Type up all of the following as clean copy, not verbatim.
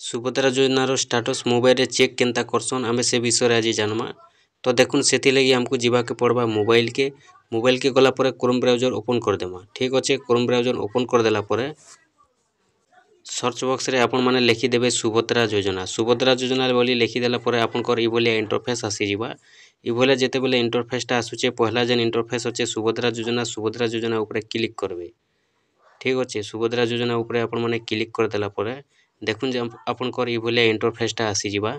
सुभद्रा योजनार status mobile रे check केनता करसन आमे से विषय आज जानमा। तो देखुन से लगी हमको जीवा के पड़वा मोबाइल के गला पर क्रोम ब्राउजर ओपन कर देमा। ठीक अच्छे क्रोम ब्राउजर ओपन कर देला पर सर्च बॉक्स रे आपण माने लिखि देबे सुभद्रा योजना बोली लिखि देला पर आपनकर ई बोलिया इंटरफेस आसी जिबा। ई बोले जेते बेले इंटरफेसटा आसुचे पहला जेन इंटरफेस अच्छे सुभद्रा योजना ऊपर क्लिक करबे। ठीक अच्छे सुभद्रा योजना ऊपर आपण माने क्लिक कर देला पर देखुन जे आपनकर ई बोलिया इंटरफेसटा आसी जिबा।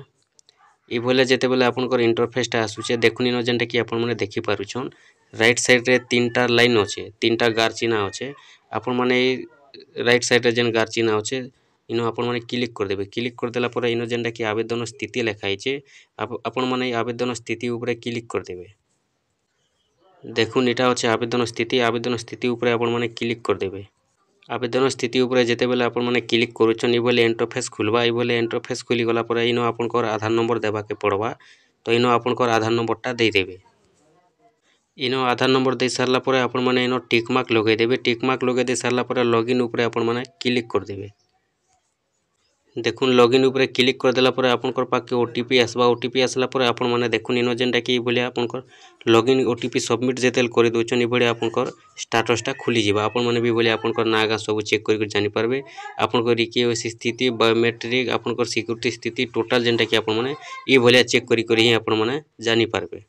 ई बोले जेते बेले आपनकर इंटरफेसटा आसुचे देखुन इन जेनटा कि आपण माने देखि पारुछन राइट साइड रे तीनटा लाइन अच्छे तीनटा गार चिन्ह अच्छे। आपण माने राइट साइड रे जेन गार चिन्ह अच्छे इनो आपण माने क्लिक कर देबे। क्लिक कर देला पर इनो जेनटा कि आवेदन स्थिति लिखाई छे आपण माने आवेदन स्थिति ऊपर क्लिक कर देबे। देखुन एटा अच्छे आवेदन स्थिति ऊपर आपण माने क्लिक कर देबे। आवेदन स्थिति ऊपर जेते बेले आपण माने क्लिक करूछन ई बोले इंटरफेस खुलबा। ई बोले इंटरफेस खुली गला पर इनो आपनकर आधार नंबर देबा के पड़वा। तो इनो आपनकर आधार नंबरटा दे देबे। इनो आधार नंबर दे सारला पर आपण माने इनो टिक मार्क लगे देबे। टिक मार्क लगे दे सारला पर लॉगिन ऊपर आपण माने क्लिक कर देबे। देखुन लॉगिन ऊपर क्लिक कर देला पर आपनकर पाके ओटीपी आसबा। ओटीपी आसला पर आपण माने देखुन इनो जेनटा कि बोले आपनकर लॉगिन ओटीपी सबमिट जेतेल करि दोछन ई बडे आपनकर स्टेटसटा खुली जिबा। आपण माने भी बोले आपनकर नागा सब चेक करि जानि पारबे। आपनकर रिकेवाईसी स्थिति बायोमेट्रिक आपनकर सिक्योरिटी स्थिति टोटल जेनटा कि आपण माने ई बोले चेक करि ही आपण माने जानि पारबे।